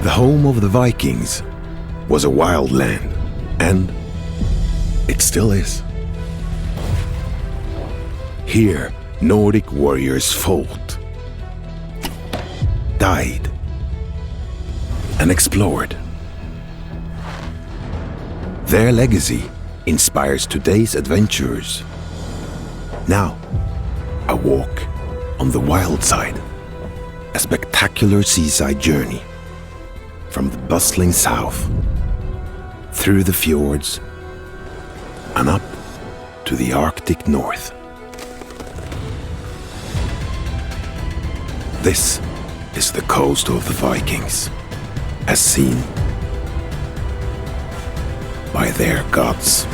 The home of the Vikings was a wild land, and it still is. Here, Nordic warriors fought, died, and explored. Their legacy inspires today's adventurers. Now, a walk on the wild side, a spectacular seaside journey from the bustling south, through the fjords, and up to the Arctic north. This is the coast of the Vikings, as seen by their gods.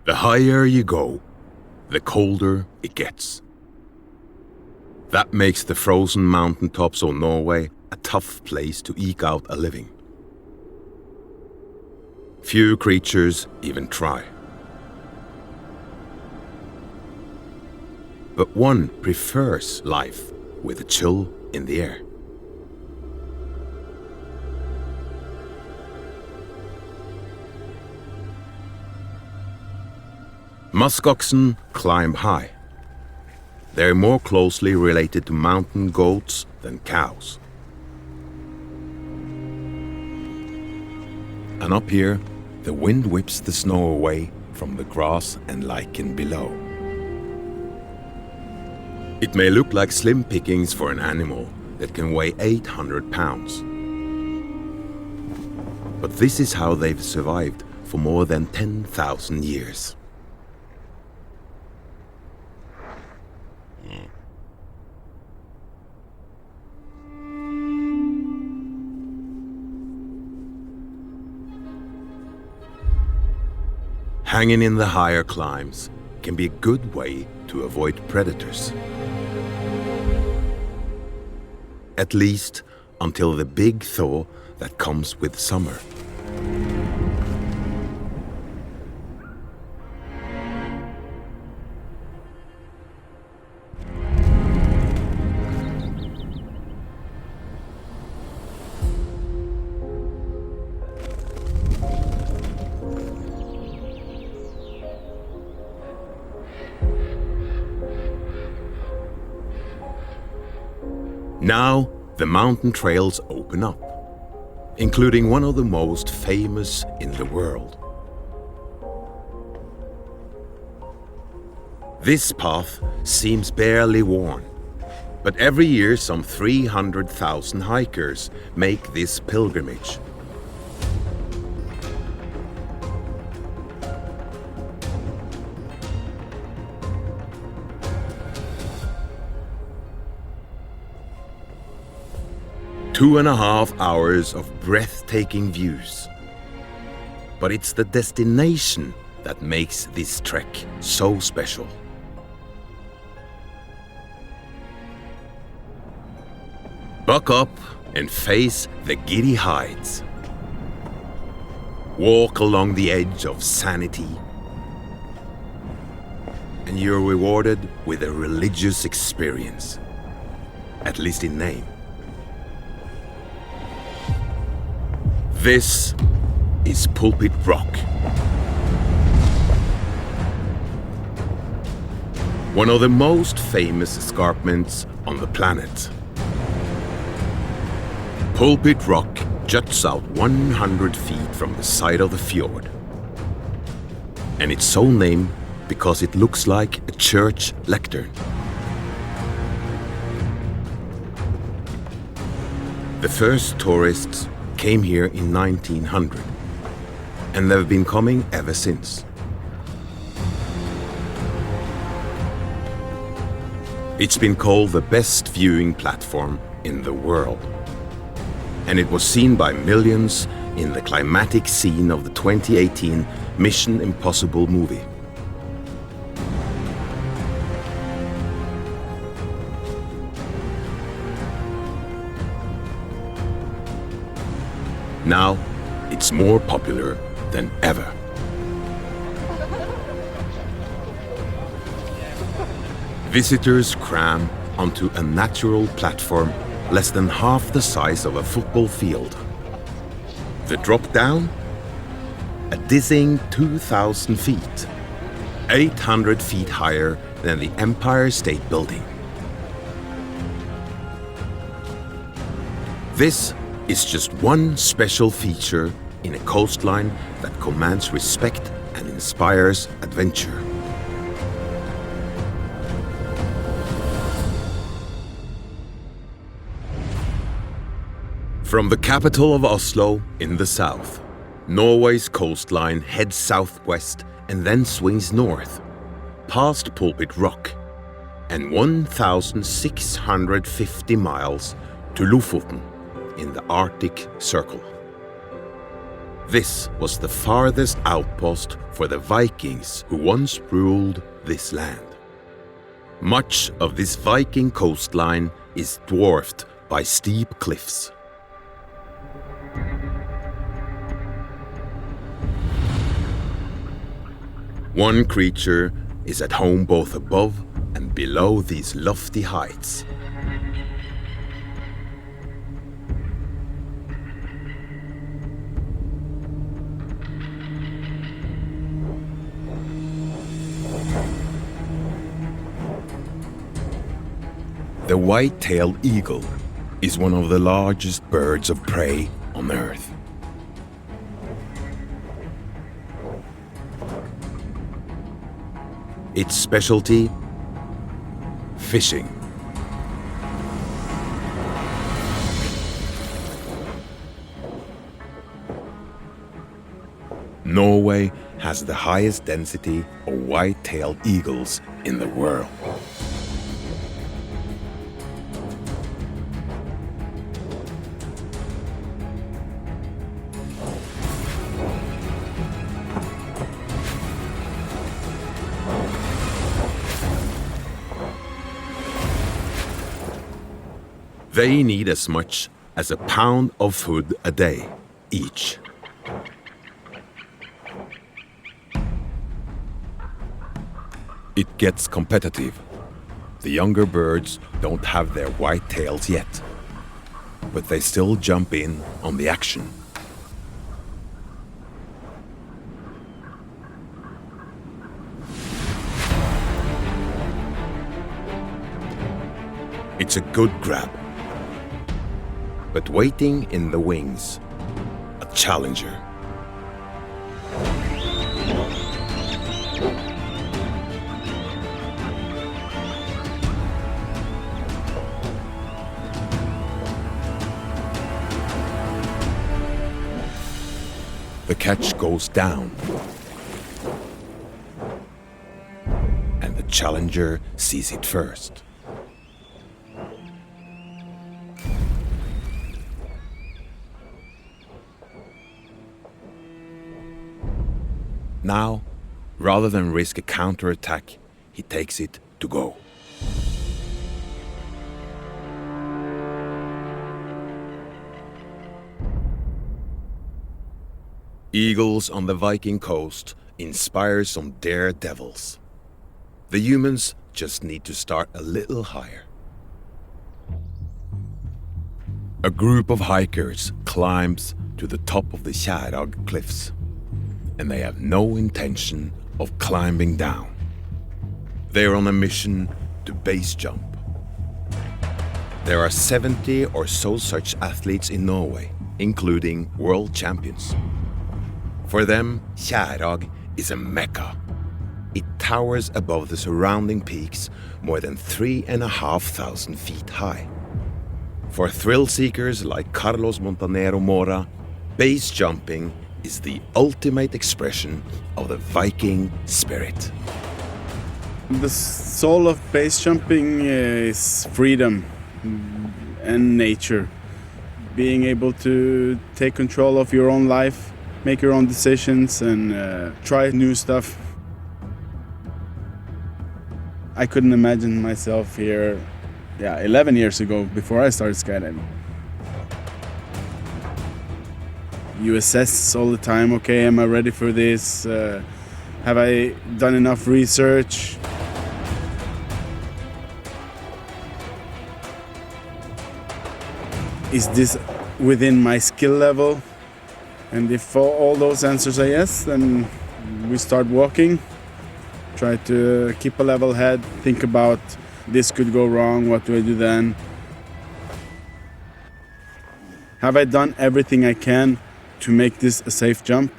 The higher you go, the colder it gets. That makes the frozen mountaintops of Norway a tough place to eke out a living. Few creatures even try. But one prefers life with a chill in the air. Muskoxen climb high. They're more closely related to mountain goats than cows. And up here, the wind whips the snow away from the grass and lichen below. It may look like slim pickings for an animal that can weigh 800 pounds. But this is how they've survived for more than 10,000 years. Hanging in the higher climbs can be a good way to avoid predators. At least until the big thaw that comes with summer. Now, the mountain trails open up, including one of the most famous in the world. This path seems barely worn, but every year some 300,000 hikers make this pilgrimage. Two and a half hours of breathtaking views. But it's the destination that makes this trek so special. Buck up and face the giddy heights. Walk along the edge of sanity. And you're rewarded with a religious experience, at least in name. This is Pulpit Rock. One of the most famous escarpments on the planet. Pulpit Rock juts out 100 feet from the side of the fjord. And it's so named because it looks like a church lectern. The first tourists came here in 1900, and they've been coming ever since. It's been called the best viewing platform in the world, and it was seen by millions in the climatic scene of the 2018 Mission Impossible movie. Now, it's more popular than ever. Visitors cram onto a natural platform less than half the size of a football field. The drop down? A dizzying 2,000 feet, 800 feet higher than the Empire State Building. This is just one special feature in a coastline that commands respect and inspires adventure. From the capital of Oslo in the south, Norway's coastline heads southwest and then swings north, past Pulpit Rock, and 1,650 miles to Lofoten in the Arctic Circle. This was the farthest outpost for the Vikings who once ruled this land. Much of this Viking coastline is dwarfed by steep cliffs. One creature is at home both above and below these lofty heights. The white-tailed eagle is one of the largest birds of prey on Earth. Its specialty? Fishing. Norway has the highest density of white-tailed eagles in the world. They need as much as a pound of food a day, each. It gets competitive. The younger birds don't have their white tails yet, but they still jump in on the action. It's a good grab. But waiting in the wings, a challenger. The catch goes down, and the challenger sees it first. Now, rather than risk a counterattack, he takes it to go. Eagles on the Viking coast inspire some daredevils. The humans just need to start a little higher. A group of hikers climbs to the top of the Fjords cliffs, and they have no intention of climbing down. They're on a mission to base jump. There are 70 or so such athletes in Norway, including world champions. For them, Fjords is a mecca. It towers above the surrounding peaks more than 3,500 feet high. For thrill seekers like Carlos Montanero Mora, base jumping is the ultimate expression of the Viking spirit. The soul of base jumping is freedom and nature. Being able to take control of your own life, make your own decisions, and try new stuff. I couldn't imagine myself here 11 years ago, before I started skydiving. You assess all the time, okay, am I ready for this? Have I done enough research? Is this within my skill level? And if all those answers are yes, then we start walking. Try to keep a level head, think about this could go wrong, what do I do then? Have I done everything I can to make this a safe jump?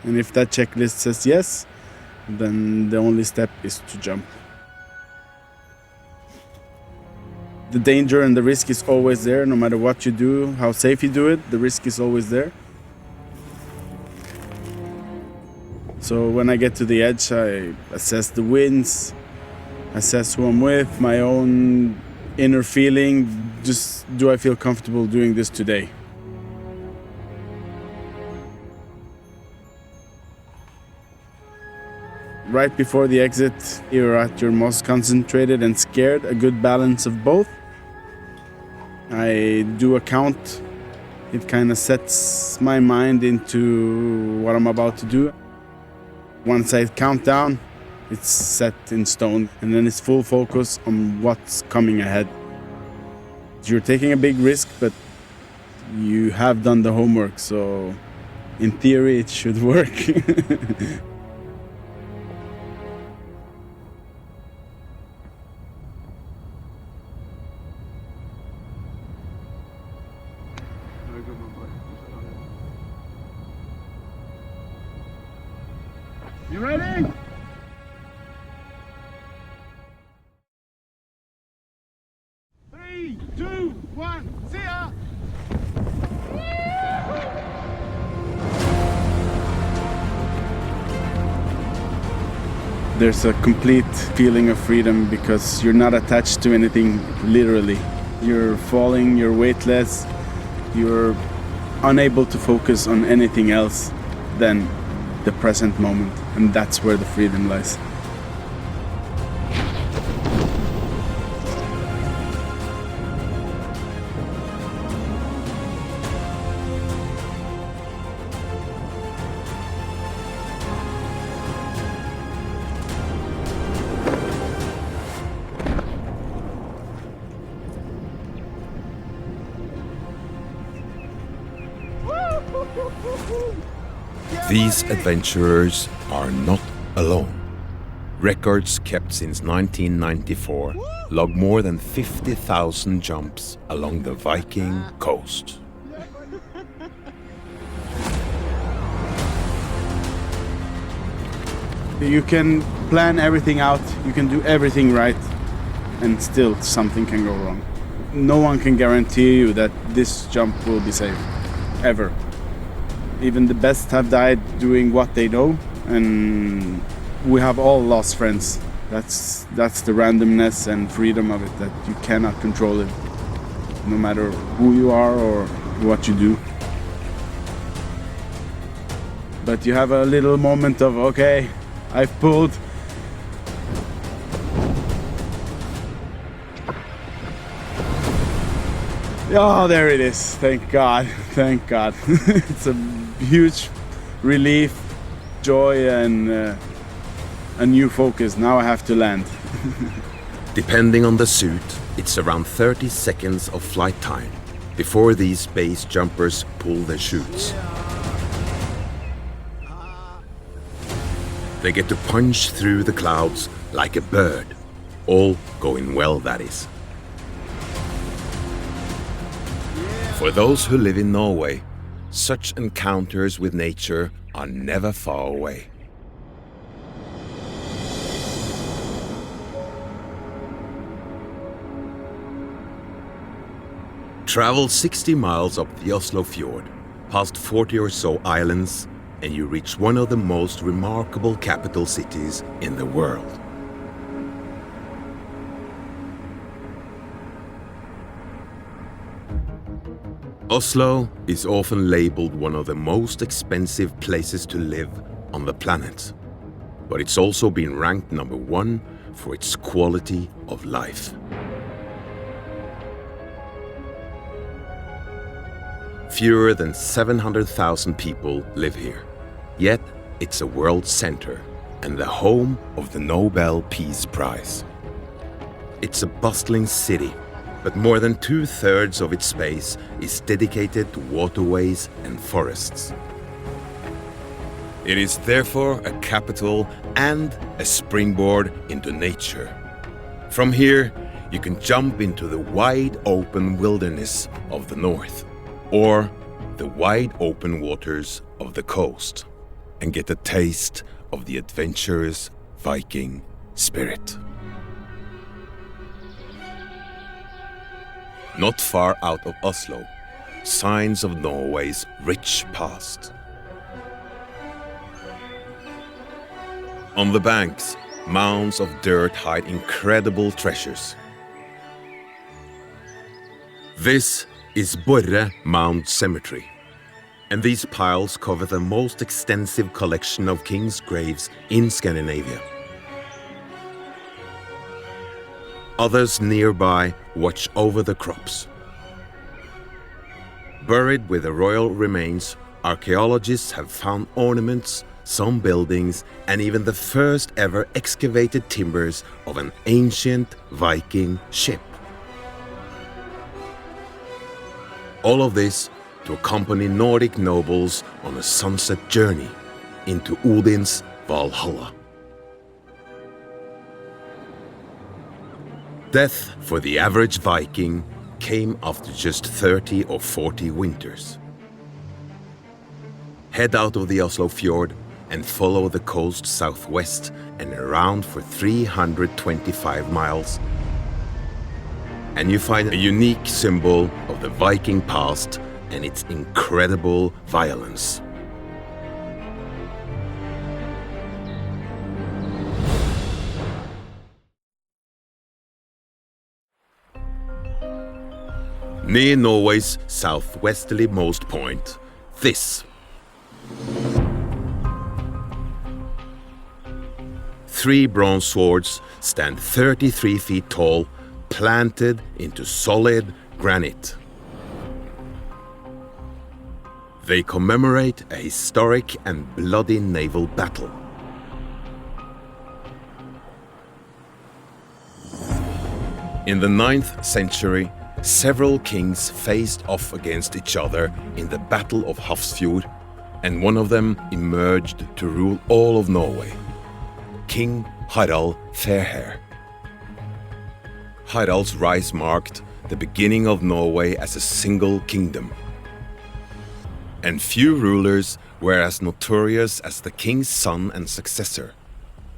And if that checklist says yes, then the only step is to jump. The danger and the risk is always there, no matter what you do, how safe you do it, the risk is always there. So when I get to the edge, I assess the winds, assess who I'm with, my own inner feeling. Just, do I feel comfortable doing this today? Right before the exit, you're at your most concentrated and scared, a good balance of both. I do a count. It kind of sets my mind into what I'm about to do. Once I count down, it's set in stone, and then it's full focus on what's coming ahead. You're taking a big risk, but you have done the homework, so in theory it should work. You ready? Three, two, one, see ya! There's a complete feeling of freedom because you're not attached to anything, literally. You're falling, you're weightless, you're unable to focus on anything else than the present moment, and that's where the freedom lies. These adventurers are not alone. Records kept since 1994 log more than 50,000 jumps along the Viking Coast. You can plan everything out, you can do everything right, and still something can go wrong. No one can guarantee you that this jump will be safe, ever. Even the best have died doing what they know, and we have all lost friends. That's the randomness and freedom of it, that you cannot control it, no matter who you are or what you do. But you have a little moment of, okay, I've pulled. Oh, there it is. Thank God. Thank God. It's a huge relief, joy, and a new focus. Now I have to land. Depending on the suit, it's around 30 seconds of flight time before these base jumpers pull their chutes. They get to punch through the clouds like a bird. All going well, that is. For those who live in Norway, such encounters with nature are never far away. Travel 60 miles up the Oslo Fjord, past 40 or so islands, and you reach one of the most remarkable capital cities in the world. Oslo is often labeled one of the most expensive places to live on the planet, but it's also been ranked number one for its quality of life. Fewer than 700,000 people live here. Yet, it's a world center and the home of the Nobel Peace Prize. It's a bustling city, but more than 2/3 of its space is dedicated to waterways and forests. It is therefore a capital and a springboard into nature. From here, you can jump into the wide open wilderness of the north, or the wide open waters of the coast, and get a taste of the adventurous Viking spirit. Not far out of Oslo, signs of Norway's rich past. On the banks, mounds of dirt hide incredible treasures. This is Borre Mound Cemetery, and these piles cover the most extensive collection of kings' graves in Scandinavia. Others nearby watch over the crops. Buried with the royal remains, archaeologists have found ornaments, some buildings, and even the first ever excavated timbers of an ancient Viking ship. All of this to accompany Nordic nobles on a sunset journey into Odin's Valhalla. Death for the average Viking came after just 30 or 40 winters. Head out of the Oslo Fjord and follow the coast southwest and around for 325 miles. And you find a unique symbol of the Viking past and its incredible violence. Near Norway's southwesterly-most point, this. Three bronze swords stand 33 feet tall, planted into solid granite. They commemorate a historic and bloody naval battle. In the 9th century, several kings faced off against each other in the Battle of Hafrsfjord, and one of them emerged to rule all of Norway, King Harald Fairhair. Harald's rise marked the beginning of Norway as a single kingdom. And few rulers were as notorious as the king's son and successor,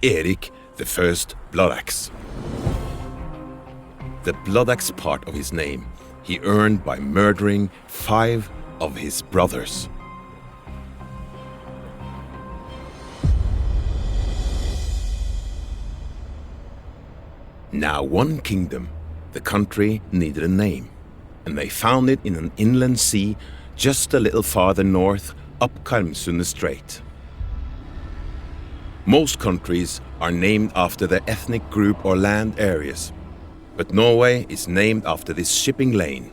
Erik the First Bloodaxe. The Bloodaxe part of his name he earned by murdering 5 of his brothers. Now one kingdom, the country needed a name, and they found it in an inland sea just a little farther north up Karmsundet Strait. Most countries are named after their ethnic group or land areas, but Norway is named after this shipping lane,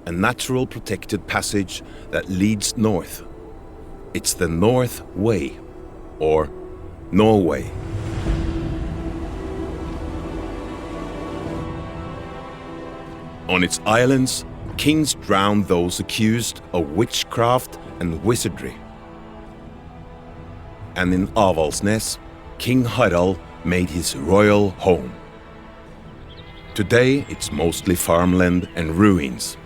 a natural protected passage that leads north. It's the North Way, or Norway. On its islands, kings drowned those accused of witchcraft and wizardry. And in Avaldsnes, King Harald made his royal home. Today, it's mostly farmland and ruins.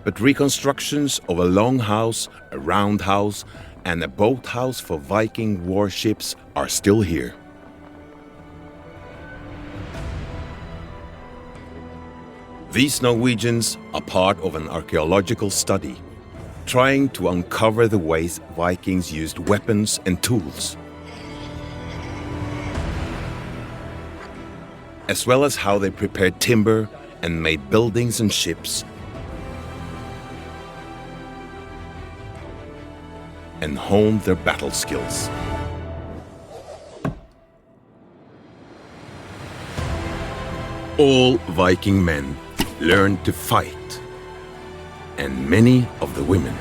But reconstructions of a longhouse, a roundhouse, and a boathouse for Viking warships are still here. These Norwegians are part of an archaeological study, trying to uncover the ways Vikings used weapons and tools, as well as how they prepared timber and made buildings and ships, and honed their battle skills. All Viking men learned to fight, and many of the women.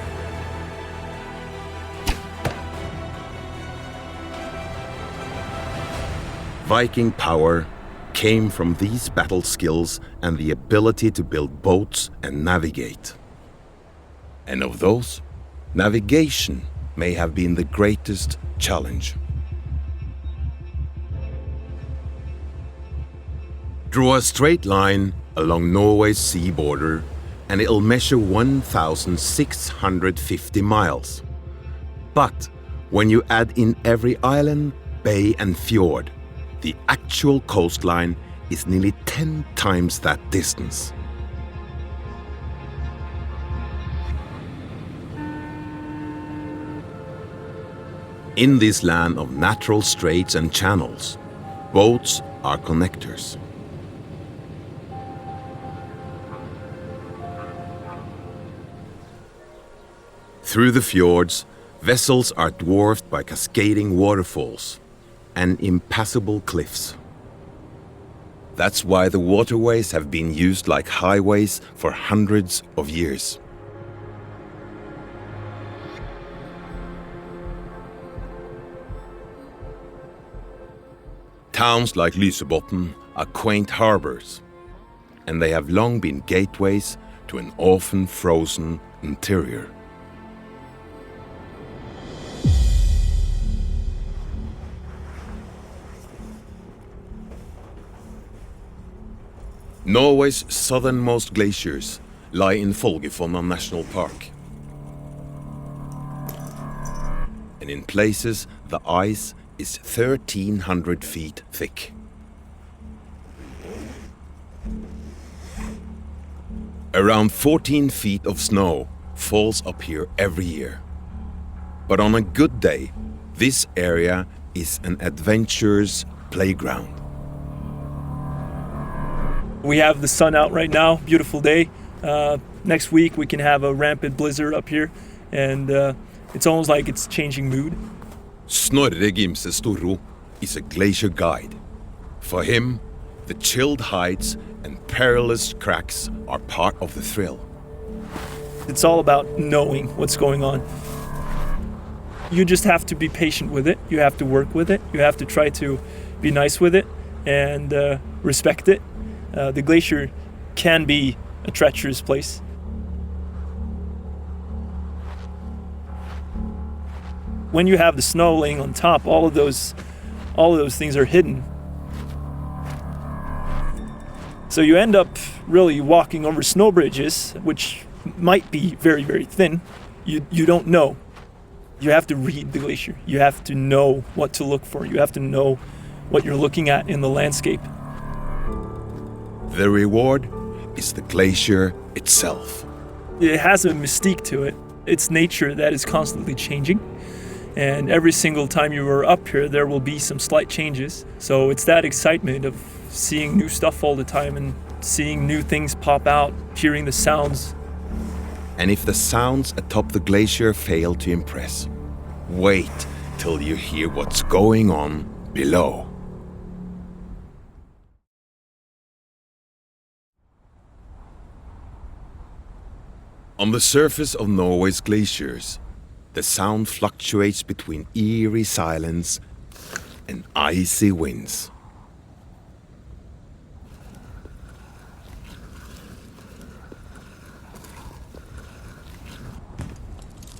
Viking power came from these battle skills and the ability to build boats and navigate. And of those, navigation may have been the greatest challenge. Draw a straight line along Norway's sea border and it'll measure 1,650 miles. But when you add in every island, bay and fjord, the actual coastline is nearly 10 times that distance. In this land of natural straits and channels, boats are connectors. Through the fjords, vessels are dwarfed by cascading waterfalls and impassable cliffs. That's why the waterways have been used like highways for hundreds of years. Towns like Lysebotn are quaint harbors, and they have long been gateways to an often frozen interior. Norway's southernmost glaciers lie in Folgefonna National Park. And in places, the ice is 1,300 feet thick. Around 14 feet of snow falls up here every year. But on a good day, this area is an adventurer's playground. We have the sun out right now, beautiful day. Next week we can have a rampant blizzard up here, and it's almost like it's changing mood. Snorre Gimse Storro is a glacier guide. For him, the chilled heights and perilous cracks are part of the thrill. It's all about knowing what's going on. You just have to be patient with it. You have to work with it. You have to try to be nice with it and respect it. The glacier can be a treacherous place. When you have the snow laying on top, all of those things are hidden. So you end up really walking over snow bridges, which might be very, very thin. You don't know. You have to read the glacier. You have to know what to look for. You have to know what you're looking at in the landscape. The reward is the glacier itself. It has a mystique to it. It's nature that is constantly changing. And every single time you are up here, there will be some slight changes. So it's that excitement of seeing new stuff all the time and seeing new things pop out, hearing the sounds. And if the sounds atop the glacier fail to impress, wait till you hear what's going on below. On the surface of Norway's glaciers, the sound fluctuates between eerie silence and icy winds.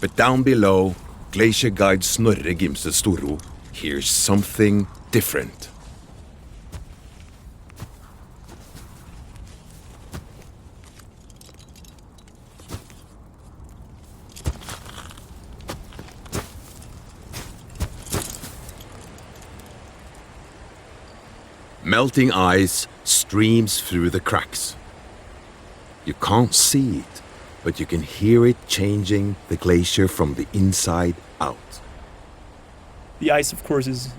But down below, glacier guide Snorre Gimse Storro hears something different. Melting ice streams through the cracks. You can't see it, but you can hear it changing the glacier from the inside out. The ice, of course, is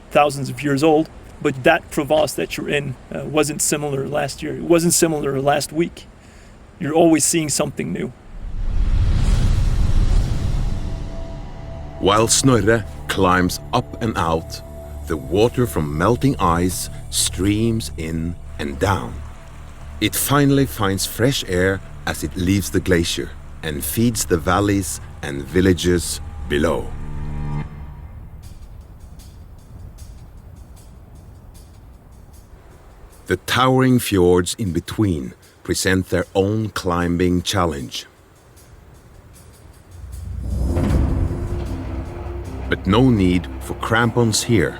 thousands of years old, but that crevasse that you're in wasn't similar last year. It wasn't similar last week. You're always seeing something new. While Snorre climbs up and out, the water from melting ice streams in and down. It finally finds fresh air as it leaves the glacier and feeds the valleys and villages below. The towering fjords in between present their own climbing challenge. But no need for crampons here.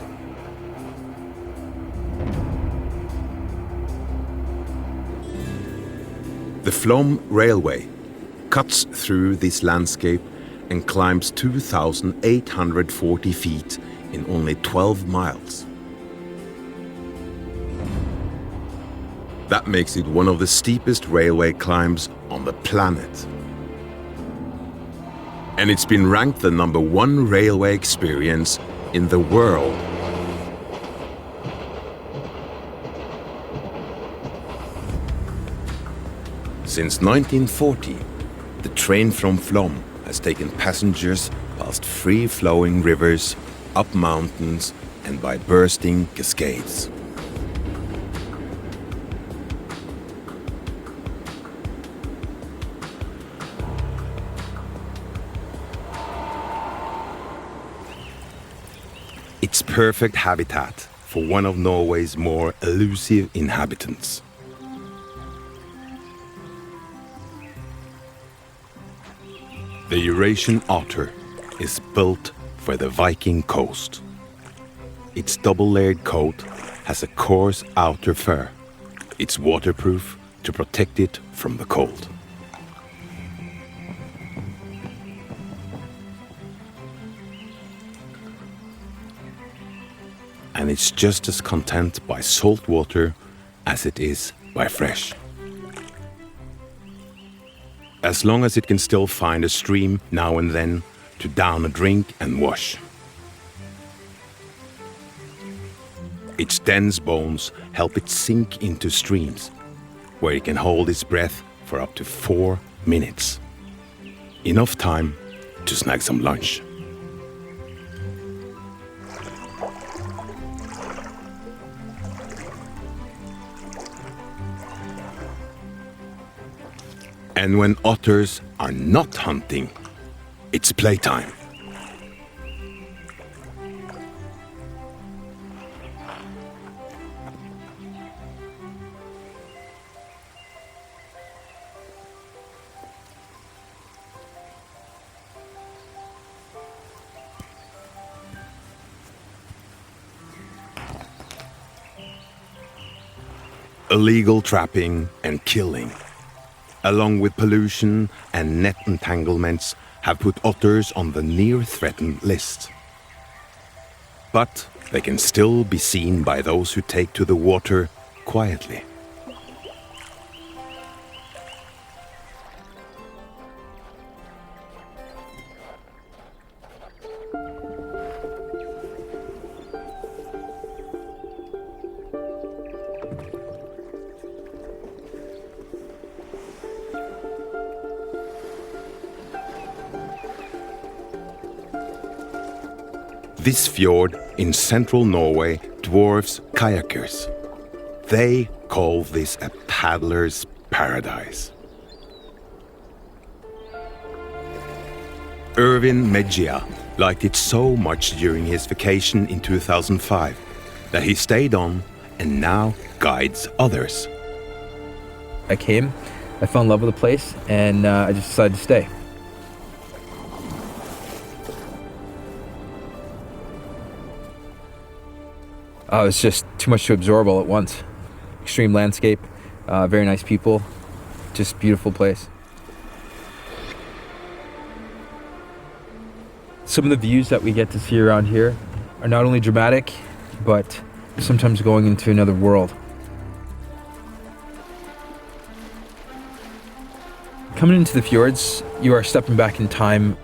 The Flom Railway cuts through this landscape and climbs 2,840 feet in only 12 miles. That makes it one of the steepest railway climbs on the planet. And it's been ranked the #1 railway experience in the world. Since 1940, the train from Flom has taken passengers past free-flowing rivers, up mountains, and by bursting cascades. It's perfect habitat for one of Norway's more elusive inhabitants. The Eurasian otter is built for the Viking Coast. Its double-layered coat has a coarse outer fur. It's waterproof to protect it from the cold. And it's just as content by salt water as it is by fresh. As long as it can still find a stream now and then to down a drink and wash. Its dense bones help it sink into streams, where it can hold its breath for up to 4 minutes. Enough time to snag some lunch. And when otters are not hunting, it's playtime. Illegal trapping and killing, along with pollution and net entanglements, have put otters on the near-threatened list. But they can still be seen by those who take to the water quietly. This fjord in central Norway dwarfs kayakers. They call this a paddler's paradise. Erwin Medgia liked it so much during his vacation in 2005 that he stayed on and now guides others. I came, I fell in love with the place, and I just decided to stay. It's just too much to absorb all at once. Extreme landscape, very nice people, just beautiful place. Some of the views that we get to see around here are not only dramatic, but sometimes going into another world. Coming into the fjords, you are stepping back in time.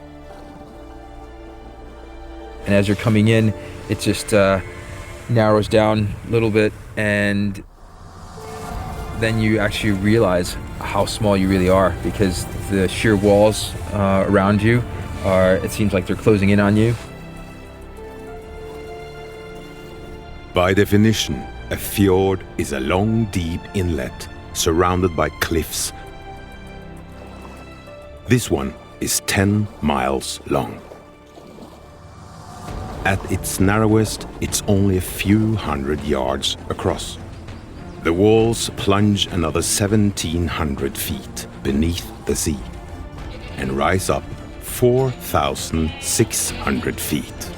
And as you're coming in, it just narrows down a little bit, and then you actually realize how small you really are, because the sheer walls around you it seems like they're closing in on you. By definition, A fjord is a long, deep inlet surrounded by cliffs. This one is 10 miles long. At its narrowest, it's only a few hundred yards across. The walls plunge another 1,700 feet beneath the sea and rise up 4,600 feet.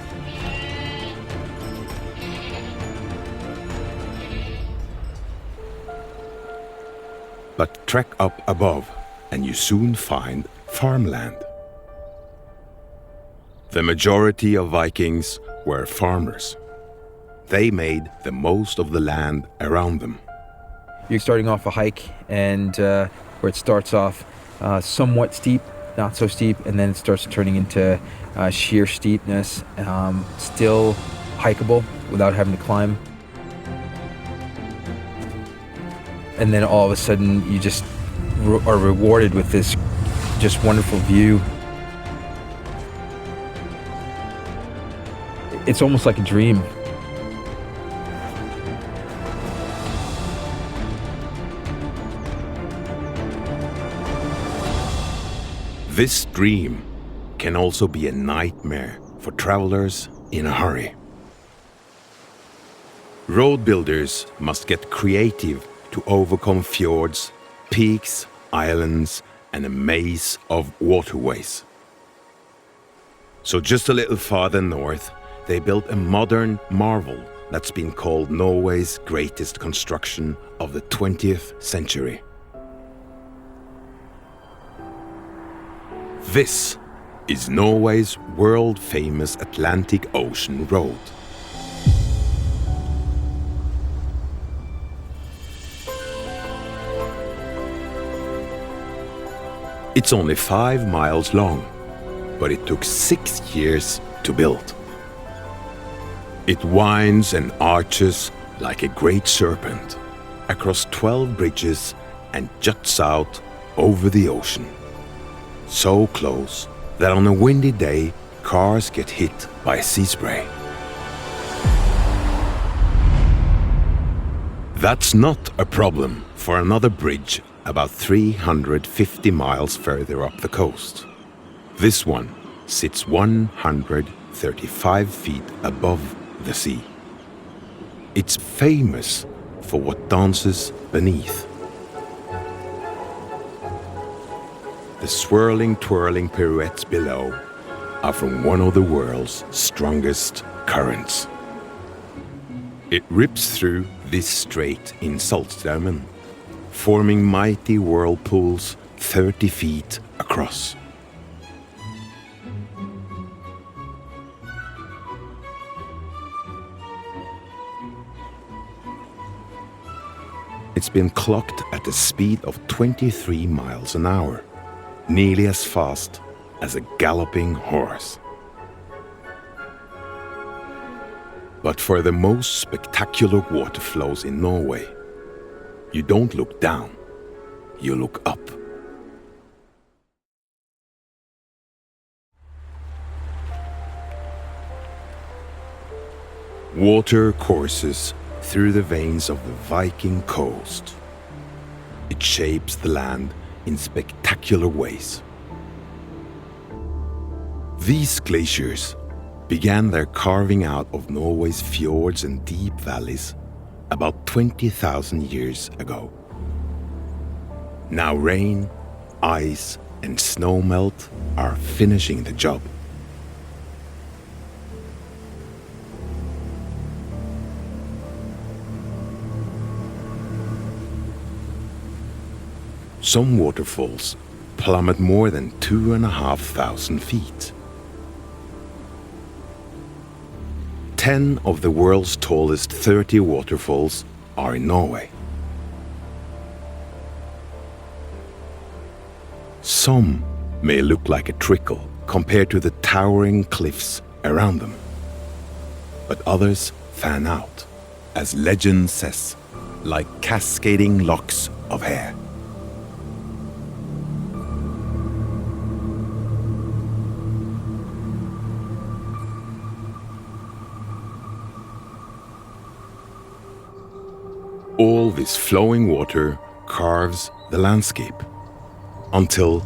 But trek up above and you soon find farmland. The majority of Vikings were farmers. They made the most of the land around them. You're starting off a hike, and where it starts off somewhat steep, not so steep, and then it starts turning into sheer steepness, still hikeable without having to climb. And then all of a sudden you just are rewarded with this just wonderful view. It's almost like a dream. This dream can also be a nightmare for travelers in a hurry. Road builders must get creative to overcome fjords, peaks, islands, and a maze of waterways. So just a little farther north, they built a modern marvel that's been called Norway's greatest construction of the 20th century. This is Norway's world-famous Atlantic Ocean Road. It's only 5 miles long, but it took 6 years to build. It winds and arches like a great serpent across 12 bridges and juts out over the ocean. So close that on a windy day, cars get hit by sea spray. That's not a problem for another bridge about 350 miles further up the coast. This one sits 135 feet above the sea. It's famous for what dances beneath. The swirling, twirling pirouettes below are from one of the world's strongest currents. It rips through this strait in Saltstraumen, forming mighty whirlpools 30 feet across. It's been clocked at a speed of 23 miles an hour, nearly as fast as a galloping horse. But for the most spectacular water flows in Norway, you don't look down, you look up. Water courses through the veins of the Viking Coast. It shapes the land in spectacular ways. These glaciers began their carving out of Norway's fjords and deep valleys about 20,000 years ago. Now rain, ice, and snowmelt are finishing the job. Some waterfalls plummet more than 2,500 feet. 10 of the world's tallest 30 waterfalls are in Norway. Some may look like a trickle compared to the towering cliffs around them, but others fan out, as legend says, like cascading locks of hair. his flowing water carves the landscape until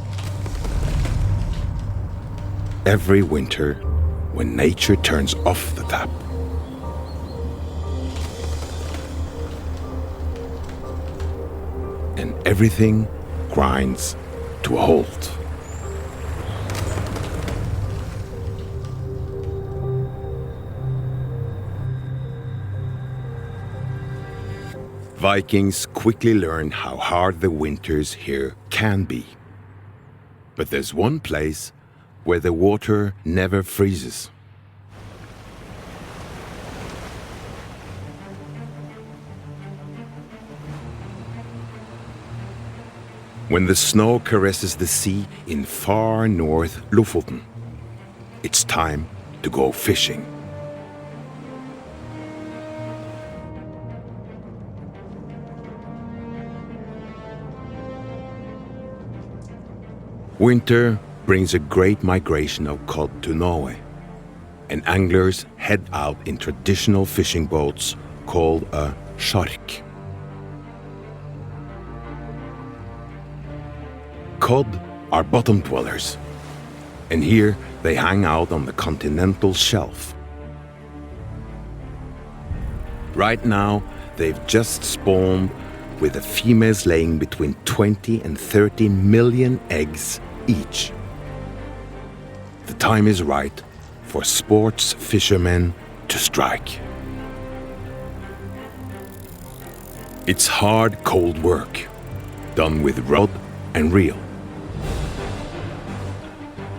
every winter when nature turns off the tap. And everything grinds to a halt. Vikings quickly learned how hard the winters here can be. But there's one place where the water never freezes. When the snow caresses the sea in far north Lofoten, it's time to go fishing. Winter brings a great migration of cod to Norway, and anglers head out in traditional fishing boats called a sjark. Cod are bottom dwellers, and here they hang out on the continental shelf. Right now, they've just spawned, with the females laying between 20 and 30 million eggs each. The time is right for sports fishermen to strike. It's hard, cold work, done with rod and reel.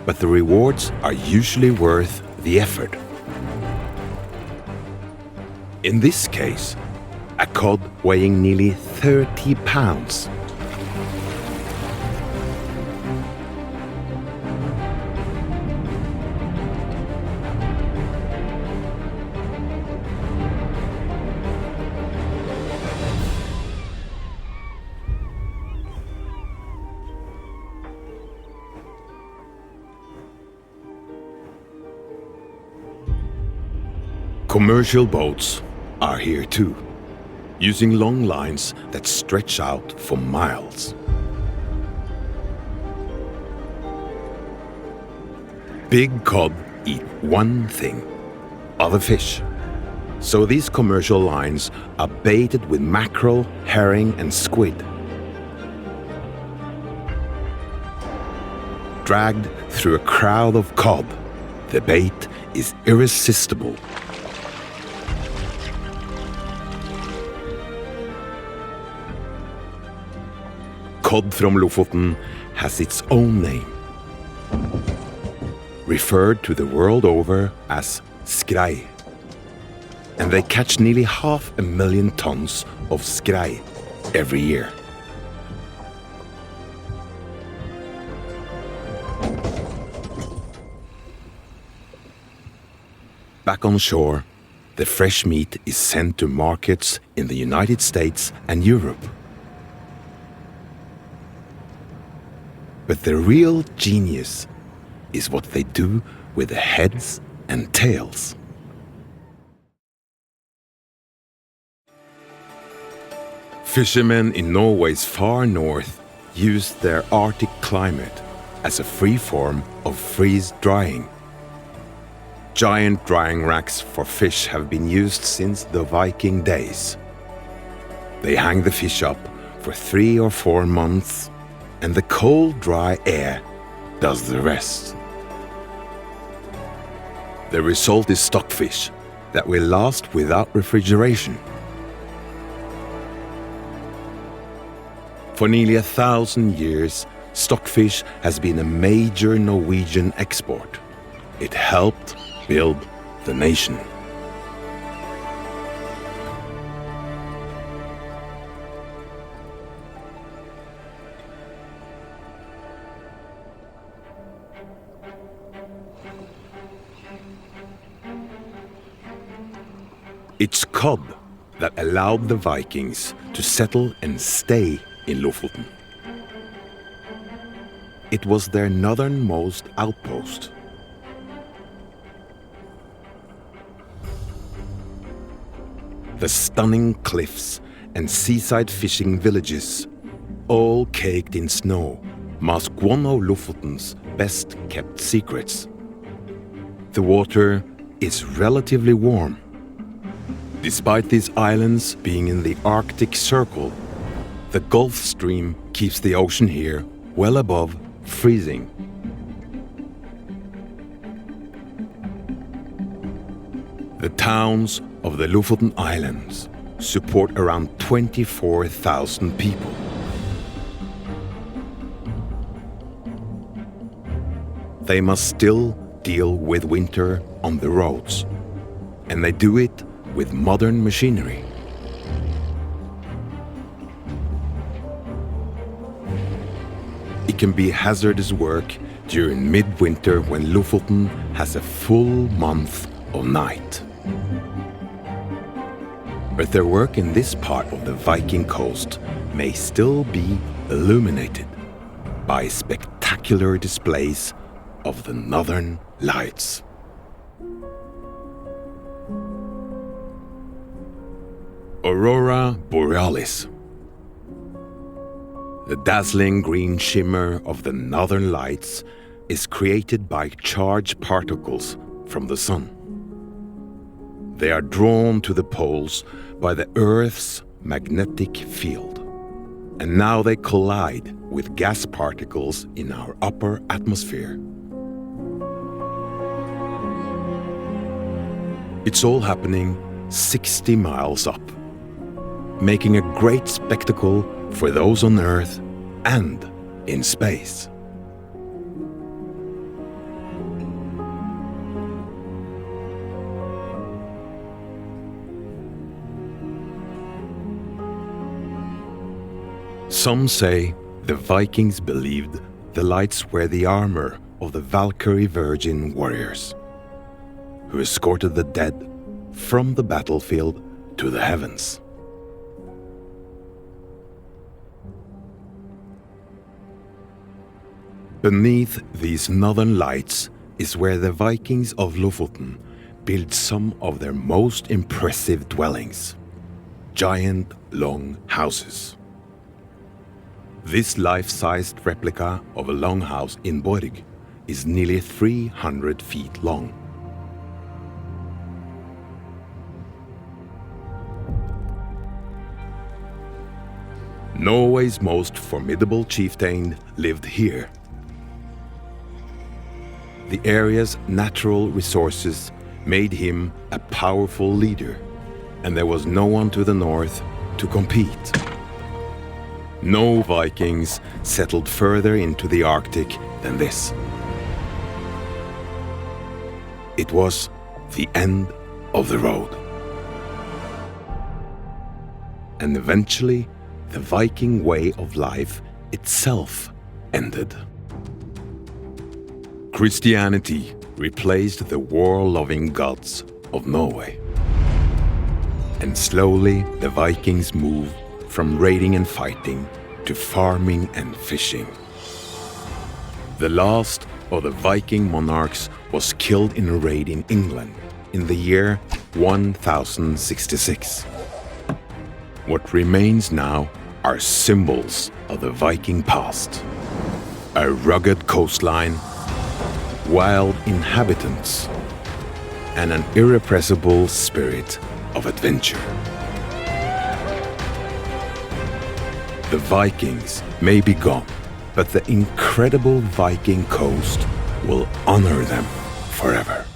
But the rewards are usually worth the effort. In this case, a cod weighing nearly 30 pounds. Commercial boats are here too, using long lines that stretch out for miles. Big cod eat one thing: other fish. So these commercial lines are baited with mackerel, herring, and squid. Dragged through a crowd of cod, the bait is irresistible. Cod from Lofoten has its own name, referred to the world over as skrei, and they catch nearly 500,000 tons of skrei every year. Back on shore, the fresh meat is sent to markets in the United States and Europe. But the real genius is what they do with the heads and tails. Fishermen in Norway's far north use their Arctic climate as a free form of freeze-drying. Giant drying racks for fish have been used since the Viking days. They hang the fish up for 3 or 4 months, and the cold, dry air does the rest. The result is stockfish that will last without refrigeration. For nearly 1,000 years, stockfish has been a major Norwegian export. It helped build the nation. It's cod that allowed the Vikings to settle and stay in Lofoten. It was their northernmost outpost. The stunning cliffs and seaside fishing villages, all caked in snow, mask one of Lofoten's best-kept secrets. The water is relatively warm. Despite these islands being in the Arctic Circle, the Gulf Stream keeps the ocean here well above freezing. The towns of the Lofoten Islands support around 24,000 people. They must still deal with winter on the roads, and they do it with modern machinery. It can be hazardous work during midwinter when Lofoten has a full month of night. But their work in this part of the Viking Coast may still be illuminated by spectacular displays of the Northern Lights. Aurora Borealis. The dazzling green shimmer of the Northern Lights is created by charged particles from the sun. They are drawn to the poles by the Earth's magnetic field, and now they collide with gas particles in our upper atmosphere. It's all happening 60 miles up, making a great spectacle for those on Earth and in space. Some say the Vikings believed the lights were the armor of the Valkyrie Virgin warriors, who escorted the dead from the battlefield to the heavens. Beneath these northern lights is where the Vikings of Lofoten built some of their most impressive dwellings, giant long houses. This life-sized replica of a longhouse in Borg is nearly 300 feet long. Norway's most formidable chieftain lived here. The area's natural resources made him a powerful leader, and there was no one to the north to compete. No Vikings settled further into the Arctic than this. It was the end of the road. And eventually, the Viking way of life itself ended. Christianity replaced the war-loving gods of Norway. And slowly, the Vikings moved from raiding and fighting to farming and fishing. The last of the Viking monarchs was killed in a raid in England in the year 1066. What remains now are symbols of the Viking past: a rugged coastline, wild inhabitants, and an irrepressible spirit of adventure. The Vikings may be gone, but the incredible Viking coast will honor them forever.